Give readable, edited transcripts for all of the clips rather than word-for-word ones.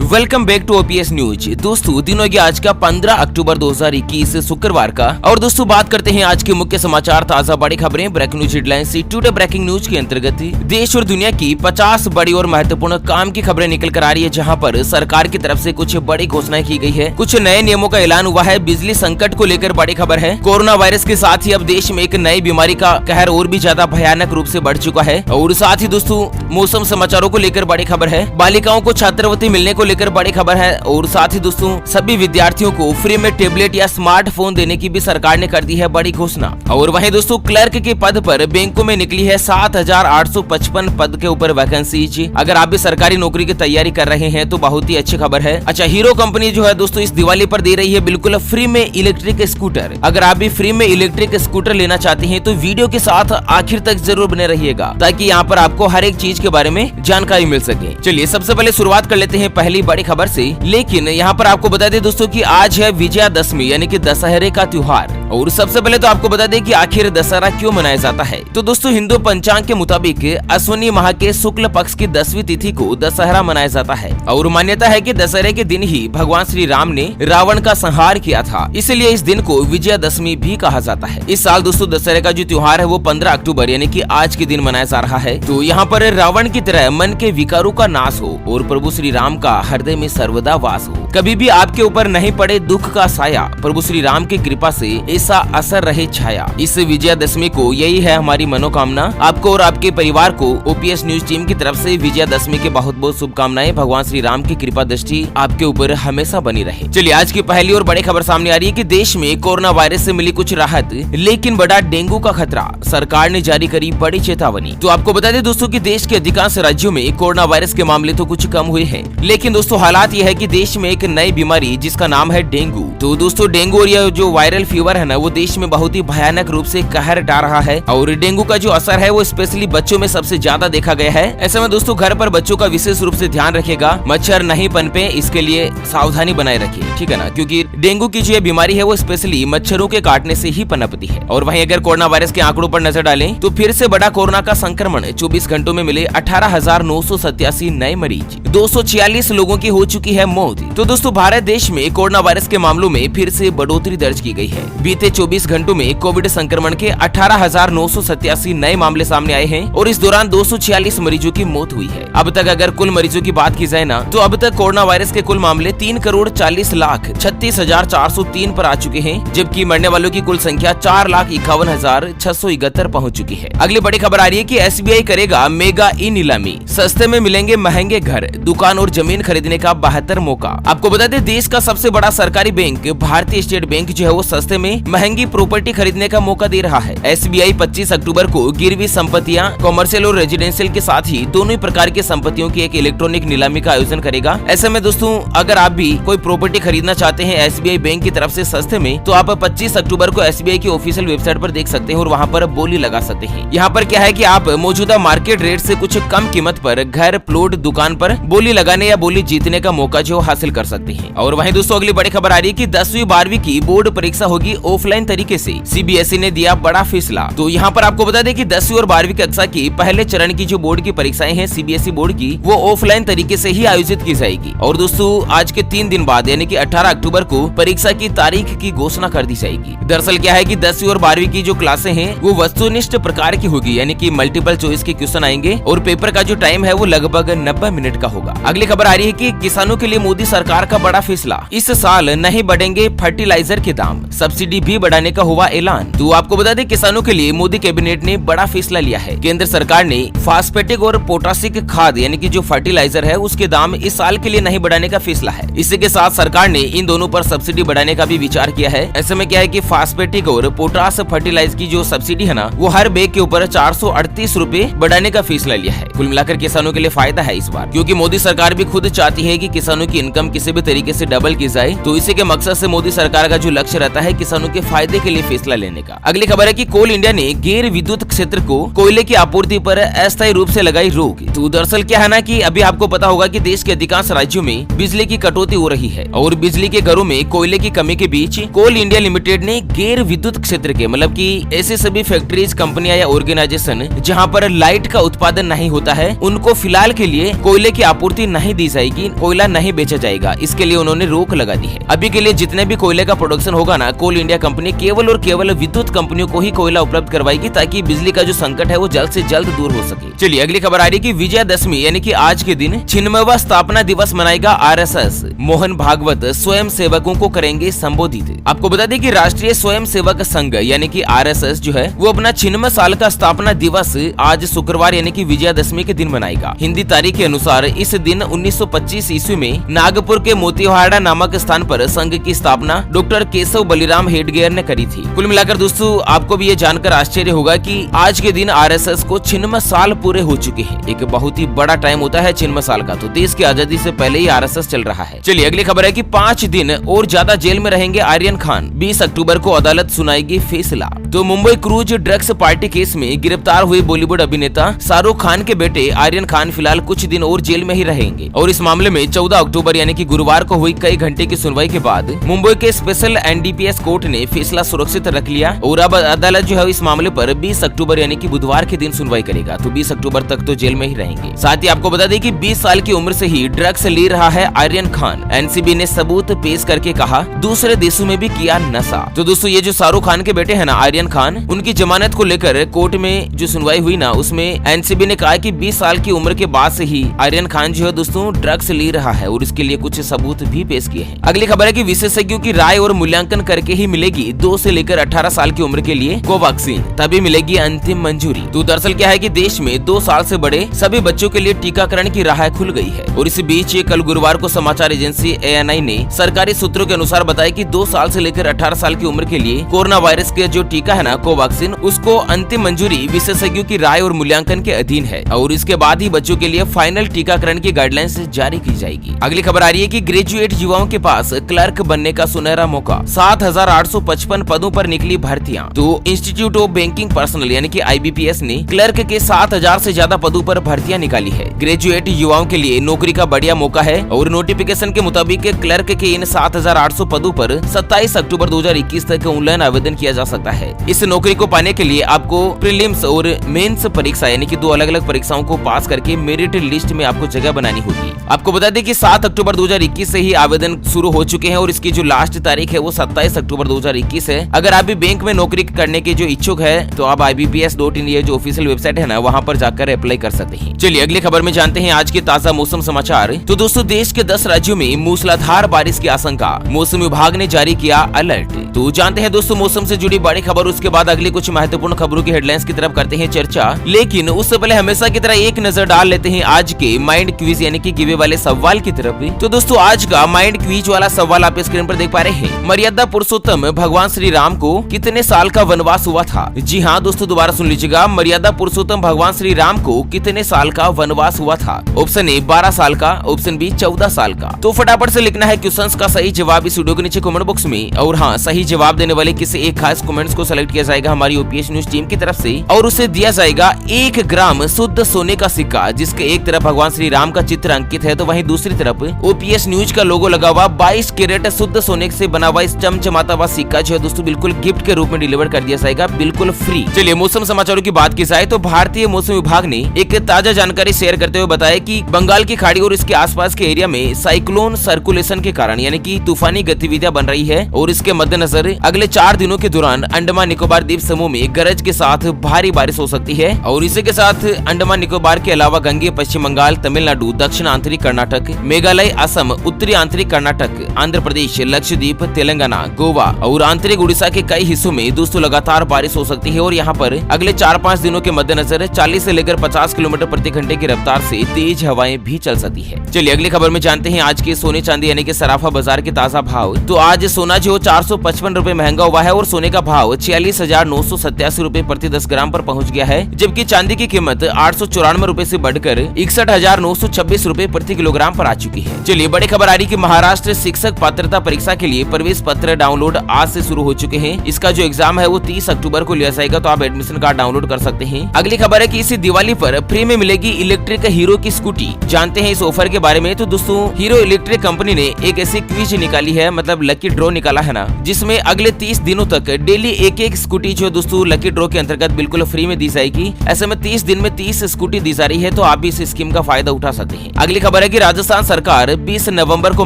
Welcome back to OPS news. दोस्तों दिन हो गया आज का 15 अक्टूबर 2021 शुक्रवार का। और दोस्तों बात करते हैं आज के मुख्य समाचार, ताजा बड़ी खबरें, breaking news headlines. Today breaking news के अंतर्गत देश और दुनिया की 50 बड़ी और महत्वपूर्ण काम की खबरें निकल कर आ रही है, जहां पर सरकार की तरफ से कुछ बड़ी घोषणाएं की गई है, कुछ नए नियमों का ऐलान हुआ है। बिजली संकट को लेकर बड़ी खबर है। कोरोना वायरस के साथ ही अब देश में एक नई बीमारी का कहर और भी ज्यादा भयानक रूप से बढ़ चुका है। और साथ ही दोस्तों मौसम समाचारों को लेकर बड़ी खबर है। बालिकाओं को छात्रवृत्ति मिलने को लेकर बड़ी खबर है। और साथ ही दोस्तों सभी विद्यार्थियों को फ्री में टेबलेट या स्मार्टफोन देने की भी सरकार ने कर दी है बड़ी घोषणा। और वहीं दोस्तों क्लर्क के पद पर बैंकों में निकली है 7,855 पद के ऊपर वैकेंसी। अगर आप भी सरकारी नौकरी की तैयारी कर रहे हैं तो बहुत ही अच्छी खबर है। अच्छा, हीरो कंपनी जो है दोस्तों इस दिवाली पर दे रही है बिल्कुल फ्री में इलेक्ट्रिक स्कूटर। अगर आप भी फ्री में इलेक्ट्रिक स्कूटर लेना चाहते हैं तो वीडियो के साथ आखिर तक जरूर बने रहिएगा, ताकि यहाँ पर आपको हर एक चीज के बारे में जानकारी मिल सके। चलिए सबसे पहले शुरुआत कर लेते हैं पहली बड़ी खबर से। लेकिन यहाँ पर आपको बता दें दोस्तों कि आज है विजयादशमी यानी कि दशहरे का त्योहार। और सबसे पहले तो आपको बता दें कि आखिर दशहरा क्यों मनाया जाता है। तो दोस्तों हिंदू पंचांग के मुताबिक अश्विनी माह के शुक्ल पक्ष की 10वीं तिथि को दशहरा मनाया जाता है। और मान्यता है कि दशहरे के दिन ही भगवान श्री राम ने रावण का संहार किया था, इसलिए इस दिन को विजयादशमी भी कहा जाता है। इस साल दोस्तों दशहरे का जो त्योहार है वो 15 अक्टूबर यानी कि आज के दिन मनाया जा रहा है। तो यहाँ पर रावण की तरह मन के विकारों का नाश हो और प्रभु श्री राम का हृदय में सर्वदा वास हो। कभी भी आपके ऊपर नहीं पड़े दुख का साया, प्रभु श्री राम की कृपा से ऐसा असर रहे छाया। इस विजयादशमी को यही है हमारी मनोकामना। आपको और आपके परिवार को ओपीएस न्यूज टीम की तरफ से विजयादशमी के बहुत बहुत शुभकामनाएं। भगवान श्री राम की कृपा दृष्टि आपके ऊपर हमेशा बनी रहे। चलिए आज की पहली और बड़ी खबर सामने आ रही है कि देश में कोरोना वायरस से मिली कुछ राहत, लेकिन बढ़ा डेंगू का खतरा। सरकार ने जारी करी बड़ी चेतावनी। तो आपको बता दें दोस्तों कि देश के अधिकांश राज्यों में कोरोना वायरस के मामले तो कुछ कम हुए हैं, लेकिन दोस्तों हालात यह है कि देश में एक नई बीमारी जिसका नाम है डेंगू। तो दोस्तों डेंगू और यह जो वायरल फीवर है ना, वो देश में बहुत ही भयानक रूप से कहर ढा रहा है। और डेंगू का जो असर है वो स्पेशली बच्चों में सबसे ज्यादा देखा गया है। ऐसे में दोस्तों घर पर बच्चों का विशेष रूप से ध्यान रखिएगा, मच्छर नहीं पनपे, इसके लिए सावधानी बनाए रखिए, ठीक है ना, क्योंकि डेंगू की जो बीमारी है वो स्पेशली मच्छरों के काटने से ही पनपती है। और वहीं अगर कोरोना वायरस के आंकड़ों पर नजर डालें तो फिर से बड़ा कोरोना का संक्रमण। 24 घंटों में मिले 18,987 नए मरीज, 246 लोगों की हो चुकी है मौत। तो दोस्तों भारत देश में कोरोना वायरस के मामलों में फिर से बढ़ोतरी दर्ज की गई है। बीते 24 घंटों में कोविड संक्रमण के 18,987 नए मामले सामने आए हैं और इस दौरान 246 मरीजों की मौत हुई है। अब तक अगर कुल मरीजों की बात की जाए ना, तो अब तक कोरोना वायरस के कुल मामले 3,40,36,603 पर आ चुके हैं, जबकि मरने वालों की कुल संख्या 4,51,671 पहुंच चुकी है। अगली बड़ी खबर आ रही है कि एसबीआई करेगा मेगा ई नीलामी, सस्ते में मिलेंगे महंगे घर, दुकान और जमीन खरीदने का 72 मौका। आपको बता दें देश का सबसे बड़ा सरकारी बैंक भारतीय स्टेट बैंक जो है वो सस्ते में महंगी प्रॉपर्टी खरीदने का मौका दे रहा है। एसबीआई 25 अक्टूबर को गिरवी संपत्तियां, कॉमर्शियल और रेजिडेंशियल के साथ ही दोनों ही प्रकार की संपत्तियों की एक इलेक्ट्रॉनिक नीलामी का आयोजन करेगा। ऐसे में दोस्तों अगर आप भी कोई प्रॉपर्टी खरीदना चाहते हैं एसबीआई बैंक की तरफ से सस्ते में, तो आप 25 अक्टूबर को एसबीआई की ऑफिशियल वेबसाइट पर देख सकते हैं और वहाँ पर बोली लगा सकते हैं। यहाँ पर क्या है कि आप मौजूदा मार्केट रेट से कुछ कम कीमत पर घर, प्लॉट, दुकान पर बोली लगाने या बोली जीतने का मौका जो हासिल कर सकते हैं। और वहीं दोस्तों अगली बड़ी खबर आ रही है कि 10वीं 12वीं की बोर्ड परीक्षा होगी ऑफलाइन तरीके से। सीबीएसई ने दिया बड़ा फैसला। तो यहाँ पर आपको बता दें कि 10वीं और 12वीं कक्षा की पहले चरण की जो बोर्ड की परीक्षाएं हैं सीबीएसई बोर्ड की, वो ऑफलाइन तरीके से ही आयोजित की जाएगी। और दोस्तों आज के 3 दिन बाद यानी कि 18 अक्टूबर को परीक्षा की तारीख की घोषणा कर दी जाएगी। दरअसल क्या है कि 10वीं और 12वीं की जो क्लासें हैं वो वस्तुनिष्ठ प्रकार की होगी, यानी कि मल्टीपल चॉइस के क्वेश्चन आएंगे और पेपर का जो टाइम है वो लगभग 90 मिनट का होगा। अगली खबर आ रही है कि किसानों के लिए मोदी सरकार का बड़ा फैसला, इस साल नहीं बढ़ेंगे फर्टिलाइजर के दाम, सब्सिडी भी बढ़ाने का हुआ ऐलान। तो आपको बता दें किसानों के लिए मोदी कैबिनेट ने बड़ा फैसला लिया है। केंद्र सरकार ने फास्फेटिक और पोटासिक खाद यानी कि जो फर्टिलाइजर है उसके दाम इस साल के लिए नहीं बढ़ाने का फैसला है। इसी के साथ सरकार ने इन दोनों पर सब्सिडी बढ़ाने का भी विचार किया है। ऐसे में क्या है कि फास्फेटिक और पोटास फर्टिलाइजर की जो सब्सिडी है ना, वो हर बैग के ऊपर 438 रूपए बढ़ाने का फैसला लिया है। कुल मिलाकर किसानों के लिए फायदा है इस बार, क्योंकि मोदी सरकार भी खुद चाहती है कि किसानों की इनकम किसी किसी भी तरीके से डबल की जाए। तो इसी के मकसद से मोदी सरकार का जो लक्ष्य रहता है किसानों के फायदे के लिए फैसला लेने का। अगली खबर है कि कोल इंडिया ने गैर विद्युत क्षेत्र को कोयले की आपूर्ति पर अस्थायी रूप से लगाई रोक। तो दरअसल क्या है ना कि अभी आपको पता होगा कि देश के अधिकांश राज्यों में बिजली की कटौती हो रही है और बिजली के घरों में कोयले की कमी के बीच कोल इंडिया लिमिटेड ने गैर विद्युत क्षेत्र के मतलब कि ऐसे सभी फैक्ट्रीज, कंपनियां या ऑर्गेनाइजेशन जहां पर लाइट का उत्पादन नहीं होता है उनको फिलहाल के लिए कोयले की आपूर्ति नहीं दी जाएगी, कोयला नहीं बेचा जाएगा। इसके लिए उन्होंने रोक लगा दी है। अभी के लिए जितने भी कोयले का प्रोडक्शन होगा ना, कोल इंडिया कंपनी केवल और केवल विद्युत कंपनियों को ही कोयला उपलब्ध करवाएगी ताकि बिजली का जो संकट है वो जल्द से जल्द दूर हो सके। चलिए अगली खबर आ रही कि विजयादशमी यानी कि आज के दिन 96वां स्थापना दिवस मनाएगा आरएसएस। मोहन भागवत स्वयं सेवकों को करेंगे संबोधित। आपको बता दें कि राष्ट्रीय स्वयं सेवक संघ यानी कि आरएसएस जो है वो अपना 96 साल का स्थापना दिवस आज शुक्रवार यानी कि विजयादशमी के दिन मनाएगा। हिंदी तारीख के अनुसार इस दिन 1925 ईस्वी में नागपुर के मोतीहाड़ा नामक स्थान पर संघ की स्थापना डॉक्टर केशव बलिराम हेडगेयर ने करी थी। कुल मिलाकर दोस्तों आपको भी ये जानकर आश्चर्य होगा कि आज के दिन आरएसएस को 96 साल पूरे हो चुके हैं। एक बहुत ही बड़ा टाइम होता है 96 साल का, तो देश की आजादी से पहले ही आरएसएस चल रहा है। चलिए अगली खबर है कि 5 दिन और ज्यादा जेल में रहेंगे आर्यन खान। 20 अक्टूबर को अदालत सुनाएगी फैसला। तो Mumbai cruise drugs party case में गिरफ्तार हुए बॉलीवुड अभिनेता शाहरुख खान के बेटे आर्यन खान फिलहाल कुछ दिन और जेल में ही रहेंगे और इस मामले में 14 अक्टूबर यानी कि गुरुवार को हुई कई घंटे की सुनवाई के बाद मुंबई के स्पेशल एनडीपीएस कोर्ट ने फैसला सुरक्षित रख लिया और अब अदालत जो है इस मामले पर 20 अक्टूबर यानी कि बुधवार के दिन सुनवाई करेगा। तो 20 अक्टूबर तक तो जेल में ही रहेंगे। साथ ही आपको बता दें कि 20 साल की उम्र से ही ड्रग्स ले रहा है आर्यन खान। एनसीबी ने सबूत पेश करके कहा दूसरे देशों में भी किया नशा। तो दोस्तों ये जो शाहरुख खान के बेटे है ना आर्यन खान, उनकी जमानत को लेकर कोर्ट में जो सुनवाई हुई ना उसमें एनसीबी ने कहा कि 20 साल की उम्र के बाद से ही आर्यन खान जो है दोस्तों ड्रग्स ले रहा है और इसके लिए कुछ सबूत भी पेश किए हैं। अगली खबर है कि विशेषज्ञों की राय और मूल्यांकन करके ही मिलेगी 2 से लेकर 18 साल की उम्र के लिए कोवैक्सीन, तभी मिलेगी अंतिम मंजूरी। तो दरअसल क्या है कि देश में 2 साल से बड़े सभी बच्चों के लिए टीकाकरण की राह खुल गई है और इसी बीच कल गुरुवार को समाचार एजेंसी ANI ने सरकारी सूत्रों के अनुसार बताया कि 2 साल से लेकर 18 साल की उम्र के लिए कोरोना वायरस के जो टीका है ना कोवैक्सीन, उसको अंतिम मंजूरी विशेषज्ञों की राय और मूल्यांकन के अधीन है और इसके बाद ही बच्चों के लिए फाइनल टीकाकरण की गाइडलाइंस जारी की जाएगी। अगली खबर आ रही है कि ग्रेजुएट युवाओं के पास क्लर्क बनने का सुनहरा मौका। 7,855 पदों पर निकली भर्तियां। तो इंस्टीट्यूट ऑफ बैंकिंग पर्सनल यानी कि IBPS ने क्लर्क के 7,000 से ज्यादा पदों पर भर्तियां निकाली है। ग्रेजुएट युवाओं के लिए नौकरी का बढ़िया मौका है और नोटिफिकेशन के मुताबिक क्लर्क के इन 7,800 पदों पर 27 अक्टूबर 2021 तक ऑनलाइन आवेदन किया जा सकता है। इस नौकरी को पाने के लिए आपको प्रीलिम्स और मेंस परीक्षा यानी कि 2 अलग-अलग परीक्षाओं को पास करके मेरिट लिस्ट में आपको जगह बनानी होगी। आपको बता दें कि 7 अक्टूबर 2021 से ही आवेदन शुरू हो चुके हैं और इसकी जो लास्ट तारीख है वो 27 अक्टूबर 2021 है। अगर आप भी बैंक में नौकरी करने के जो इच्छुक है तो आप IBPS.in ये जो ऑफिशियल वेबसाइट है ना वहाँ पर जाकर अप्लाई कर सकते हैं। चलिए अगली खबर में जानते हैं आज के ताजा मौसम समाचार। तो दोस्तों देश के 10 राज्यों में मूसलाधार बारिश की आशंका, मौसम विभाग ने जारी किया अलर्ट। तो जानते हैं दोस्तों मौसम से जुड़ी बड़ी खबर, उसके बाद अगली कुछ महत्वपूर्ण खबरों की हेडलाइंस की तरफ करते हैं चर्चा। लेकिन उससे पहले हमेशा की तरह एक नजर डाल लेते हैं आज के माइंड क्विज यानी कि गिवे वाले सवाल की तरफ। तो दोस्तों आज का माइंड क्विज वाला सवाल आप स्क्रीन पर देख पा रहे हैं। मर्यादा पुरुषोत्तम भगवान श्री राम को कितने साल का वनवास हुआ था? जी हाँ दोस्तों दोबारा सुन लीजिएगा, मर्यादा पुरुषोत्तम भगवान श्री राम को कितने साल का वनवास हुआ था? ऑप्शन ए 12 साल का, ऑप्शन बी 14 साल का। तो फटाफट से लिखना है क्वेश्चंस का सही जवाब इस वीडियो के नीचे कमेंट बॉक्स में और हाँ सही जवाब देने वाले किसी एक खास कमेंट्स को सेलेक्ट किया जाएगा हमारी OPS न्यूज टीम की तरफ से और उसे दिया जाएगा 1 ग्राम शुद्ध सोने का सिक्का, जिसके एक तरफ भगवान श्री राम का चित्र अंकित है तो वहीं दूसरी तरफ OPS न्यूज का लोगो लगा हुआ 22 कैरेट शुद्ध सोने से बना हुआ इस चमचमाता हुआ सिक्का जो है दोस्तों बिल्कुल गिफ्ट के रूप में डिलीवर कर दिया जाएगा, बिल्कुल फ्री। चलिए मौसम समाचारों की बात की जाए तो भारतीय मौसम विभाग ने एक ताजा जानकारी शेयर करते हुए बताया कि बंगाल की खाड़ी और इसके आसपास के एरिया में साइक्लोन सर्कुलेशन के कारण यानी कि तूफानी गतिविधियां बन रही है और इसके मद्देनजर अगले 4 दिनों के दौरान अंडमान निकोबार द्वीप समूह में गरज के साथ भारी बारिश हो सकती है और इसी के साथ अंडमान निकोबार के अलावा गंगे, पश्चिम बंगाल, तमिलनाडु, दक्षिण आंतरिक कर्नाटक, मेघालय, असम, उत्तरी आंतरिक कर्नाटक, आंध्र प्रदेश, लक्षद्वीप, तेलंगाना, गोवा और आंतरिक उड़ीसा के कई हिस्सों में दोस्तों लगातार बारिश हो सकती है और यहाँ पर अगले 4-5 दिनों के मद्देनजर 40 से लेकर 50 किलोमीटर प्रति घंटे की रफ्तार से तेज हवाएं भी चल सकती है। चलिए अगली खबर में जानते हैं आज के सोने चांदी यानी कि सराफा बाजार के ताजा भाव। तो आज सोना जो 455 रुपए महंगा हुआ है और सोने का भाव 46,987 रुपए प्रति 10 ग्राम पर पहुंच गया है, जबकि चांदी की कीमत 894 रुपए से बढ़कर 61,926 रुपए प्रति किलोग्राम पर आ चुकी है। चलिए बड़ी खबर आ रही कि महाराष्ट्र शिक्षक पात्रता परीक्षा के लिए प्रवेश पत्र डाउनलोड आज से शुरू हो चुके हैं। इसका जो एग्जाम है वो 30 अक्टूबर को लिया जाएगा, तो आप एडमिशन कार्ड डाउनलोड कर सकते हैं। अगली खबर है कि इसी दिवाली पर फ्री में मिलेगी इलेक्ट्रिक हीरो की स्कूटी। जानते हैं इस ऑफर के बारे में। तो दोस्तों हीरो इलेक्ट्रिक कंपनी ने एक ऐसी क्विज निकाली है, मतलब लकी ड्रॉ निकाला है ना, जिसमें अगले 30 दिनों तक डेली एक स्कूटी जो दोस्तों लकी ड्रॉ के अंतर्गत बिल्कुल फ्री में दी जाएगी। ऐसे में 30 दिन में 30 स्कूटी दी जा रही है, तो आप भी इस स्कीम का फायदा उठा सकते हैं। अगली खबर है कि राजस्थान सरकार 20 नवंबर को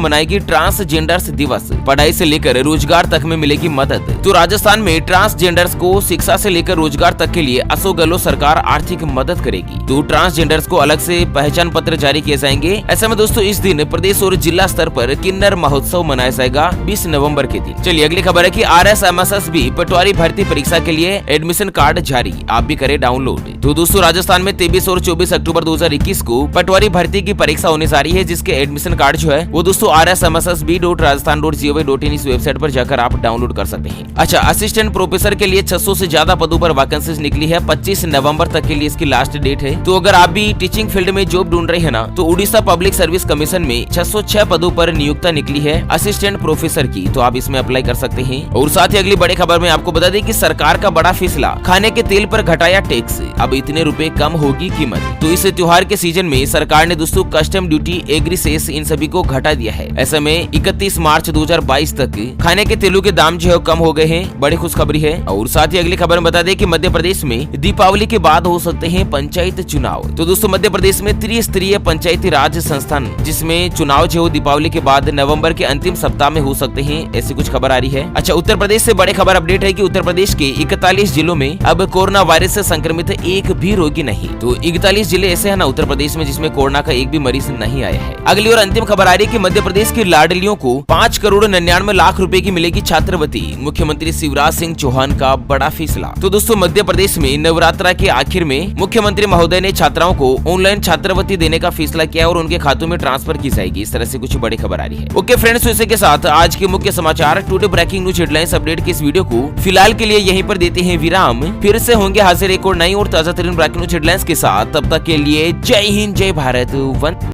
मनाएगी ट्रांसजेंडर्स दिवस। पढ़ाई से लेकर रोजगार तक में मिलेगी मदद। तो राजस्थान में ट्रांसजेंडर्स को शिक्षा से लेकर रोजगार तक के लिए अशोक गहलोत सरकार आर्थिक मदद करेगी। तो ट्रांसजेंडर्स को अलग से पहचान पत्र जारी किए जाएंगे। ऐसे में दोस्तों इस दिन प्रदेश और जिला स्तर पर किन्नर महोत्सव मनाया जाएगा 20 नवंबर के दिन। चलिए अगली खबर है कि RSMSS भी पटवारी भर्ती परीक्षा के लिए एडमिशन कार्ड जारी, आप भी करें डाउनलोड। तो दोस्तों राजस्थान में 23 और 24 अक्टूबर 2021 को पटवारी भर्ती की परीक्षा होने जा रही है, जिसके एडमिशन कार्ड जो है वो दोस्तों RSMSSB.rajasthan.gov.in इस वेबसाइट पर जाकर आप डाउनलोड कर सकते हैं। अच्छा, असिस्टेंट प्रोफेसर के लिए 600 से ज्यादा पदों पर वैकेंसीज निकली है। 25 नवंबर तक के लिए इसकी लास्ट डेट है। तो अगर आप भी टीचिंग फील्ड में जॉब ढूंढ रहे हैं ना, तो उड़ीसा पब्लिक सर्विस कमीशन में 606 पदों पर नियुक्ता निकली है असिस्टेंट प्रोफेसर की, तो आप इसमें अप्लाई कर सकते हैं। और साथ ही अगली बड़ी खबर में आपको बता दें कि सरकार का बड़ा फैसला, खाने के तेल पर घटाया टैक्स, अब इतने रुपए कम होगी कीमत। तो इस त्योहार के सीजन में सरकार ने दोस्तों कस्टम ड्यूटी, एग्री सेस इन सभी को घटा दिया है। ऐसे में 31 मार्च 2022 तक खाने के तेलों के दाम जो है कम हो गए हैं। बड़ी खुशखबरी है। और साथ ही अगली खबर में बता दें कि मध्य प्रदेश में दीपावली के बाद हो सकते हैं पंचायत चुनाव। तो दोस्तों मध्य प्रदेश में त्रिस्तरीय पंचायती राज संस्थान, जिसमें चुनाव जो दीपावली के बाद नवंबर के अंतिम सप्ताह में हो सकते हैं, ऐसी कुछ खबर आ रही है। अच्छा, उत्तर प्रदेश से बड़ी खबर अपडेट है कि उत्तर प्रदेश के 41 जिलों में अब कोरोना वायरस से संक्रमित एक भी रोगी नहीं। तो 41 जिले ऐसे है ना उत्तर प्रदेश में जिसमें कोरोना का एक भी मरीज नहीं आया है। अगली और अंतिम खबर आ रही है कि मध्य प्रदेश की लाडलियों को 5 करोड़ 99 लाख रुपए की मिलेगी छात्रवृत्ति। मुख्यमंत्री शिवराज सिंह चौहान का बड़ा फैसला। तो दोस्तों मध्य प्रदेश में नवरात्रा के आखिर में मुख्यमंत्री महोदय ने छात्राओं को ऑनलाइन छात्रवृत्ति देने का फैसला किया और उनके खातों में ट्रांसफर की जाएगी। इस तरह से कुछ बड़ी खबर आ रही है। ओके फ्रेंड्स, इसी के साथ आज के मुख्य समाचार today breaking news headlines update की इस वीडियो को फिलहाल के लिए यहीं पर देते हैं विराम। फिर से होंगे हाजिर एक और नई और ताजा तरीन ब्रेकिंग न्यूज हेडलाइंस के साथ। तब तक के लिए जय हिंद, जय भारत, वंदे